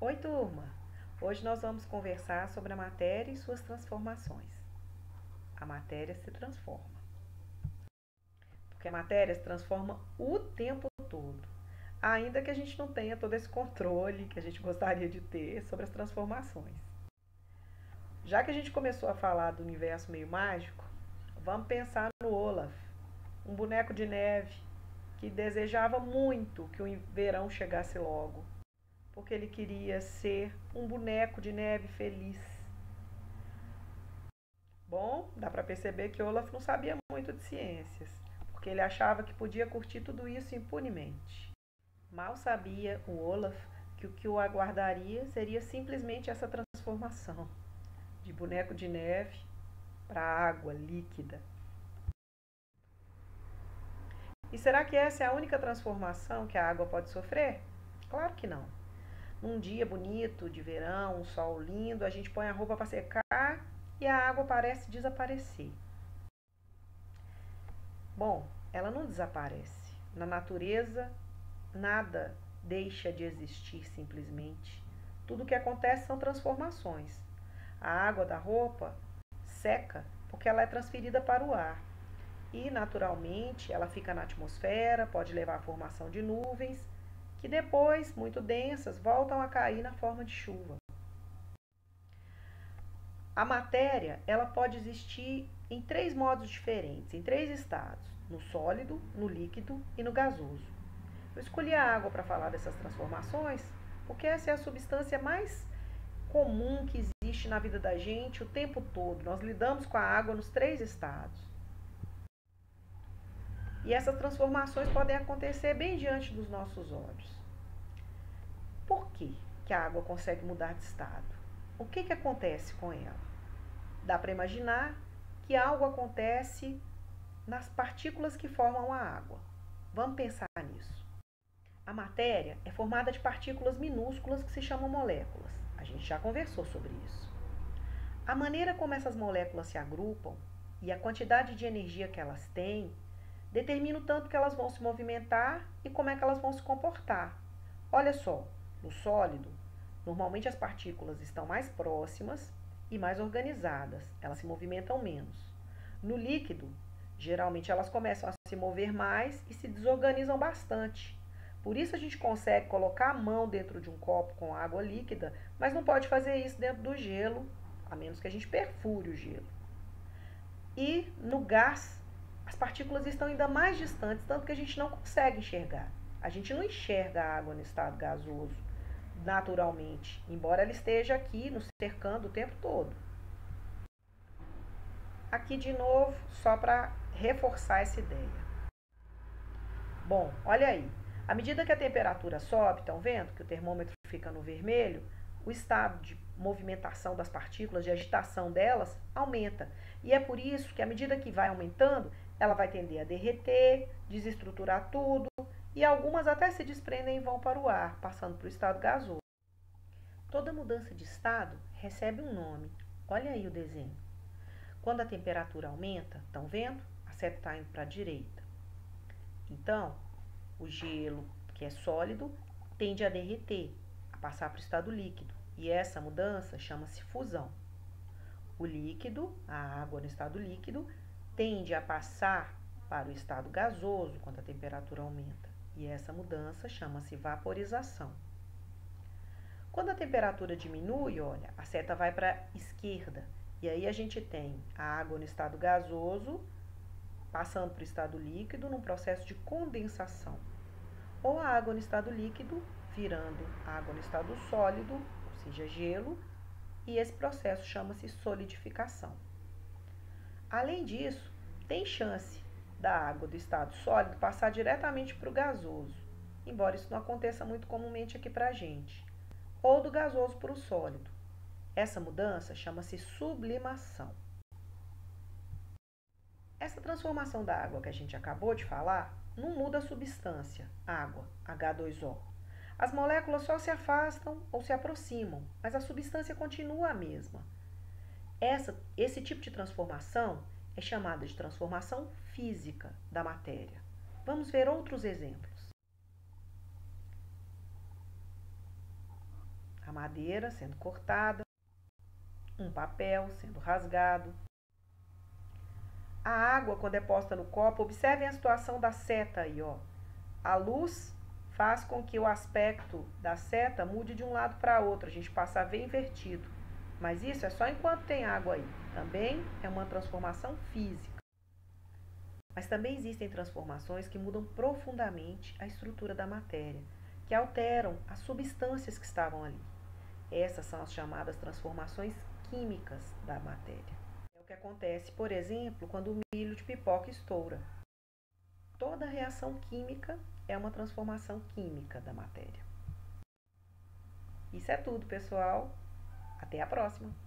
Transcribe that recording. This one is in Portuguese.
Oi, turma! Hoje nós vamos conversar sobre a matéria e suas transformações. A matéria se transforma, porque a matéria se transforma o tempo todo, ainda que a gente não tenha todo esse controle que a gente gostaria de ter sobre as transformações. Já que a gente começou a falar do universo meio mágico, vamos pensar no Olaf, um boneco de neve que desejava muito que o verão chegasse logo, porque ele queria ser um boneco de neve feliz. Bom, dá para perceber que Olaf não sabia muito de ciências, porque ele achava que podia curtir tudo isso impunemente. Mal sabia o Olaf que o que o aguardaria seria simplesmente essa transformação de boneco de neve para água líquida. E será que essa é a única transformação que a água pode sofrer? Claro que não. Num dia bonito de verão, um sol lindo, a gente põe a roupa para secar e a água parece desaparecer. Bom, ela não desaparece. Na natureza, nada deixa de existir simplesmente. Tudo o que acontece são transformações. A água da roupa seca porque ela é transferida para o ar. E, naturalmente, ela fica na atmosfera, pode levar à formação de nuvens, que depois, muito densas, voltam a cair na forma de chuva. A matéria, ela pode existir em três modos diferentes, em três estados: no sólido, no líquido e no gasoso. Eu escolhi a água para falar dessas transformações porque essa é a substância mais comum que existe na vida da gente o tempo todo. Nós lidamos com a água nos três estados. E essas transformações podem acontecer bem diante dos nossos olhos. Por que a água consegue mudar de estado? O que acontece com ela? Dá para imaginar que algo acontece nas partículas que formam a água. Vamos pensar nisso. A matéria é formada de partículas minúsculas que se chamam moléculas. A gente já conversou sobre isso. A maneira como essas moléculas se agrupam e a quantidade de energia que elas têm determina o tanto que elas vão se movimentar e como é que elas vão se comportar. Olha só, no sólido, normalmente as partículas estão mais próximas e mais organizadas, elas se movimentam menos. No líquido, geralmente elas começam a se mover mais e se desorganizam bastante. Por isso a gente consegue colocar a mão dentro de um copo com água líquida, mas não pode fazer isso dentro do gelo, a menos que a gente perfure o gelo. E no gás, as partículas estão ainda mais distantes, tanto que a gente não consegue enxergar. A gente não enxerga a água no estado gasoso naturalmente, embora ela esteja aqui nos cercando o tempo todo. Aqui de novo, só para reforçar essa ideia. Bom, olha aí. À medida que a temperatura sobe, estão vendo que o termômetro fica no vermelho? O estado de movimentação das partículas, de agitação delas, aumenta. E é por isso que, à medida que vai aumentando, ela vai tender a derreter, desestruturar tudo, e algumas até se desprendem e vão para o ar, passando para o estado gasoso. Toda mudança de estado recebe um nome. Olha aí o desenho. Quando a temperatura aumenta, estão vendo? A seta está indo para a direita. Então, o gelo, que é sólido, tende a derreter, a passar para o estado líquido. E essa mudança chama-se fusão. O líquido, a água no estado líquido, tende a passar para o estado gasoso quando a temperatura aumenta. E essa mudança chama-se vaporização. Quando a temperatura diminui, olha, a seta vai para a esquerda. E aí a gente tem a água no estado gasoso, passando para o estado líquido num processo de condensação. Ou a água no estado líquido, virando água no estado sólido, ou seja, gelo, e esse processo chama-se solidificação. Além disso, tem chance da água do estado sólido passar diretamente para o gasoso, embora isso não aconteça muito comumente aqui para a gente, ou do gasoso para o sólido. Essa mudança chama-se sublimação. Essa transformação da água que a gente acabou de falar não muda a substância, água, H2O. As moléculas só se afastam ou se aproximam, mas a substância continua a mesma. Esse tipo de transformação é chamada de transformação física da matéria. Vamos ver outros exemplos. A madeira sendo cortada, um papel sendo rasgado. A água, quando é posta no copo, observem a situação da seta aí, ó. A luz faz com que o aspecto da seta mude de um lado para outro, a gente passa a ver invertido. Mas isso é só enquanto tem água aí. Também é uma transformação física. Mas também existem transformações que mudam profundamente a estrutura da matéria, que alteram as substâncias que estavam ali. Essas são as chamadas transformações químicas da matéria. É o que acontece, por exemplo, quando o milho de pipoca estoura. Toda reação química é uma transformação química da matéria. Isso é tudo, pessoal. Até a próxima!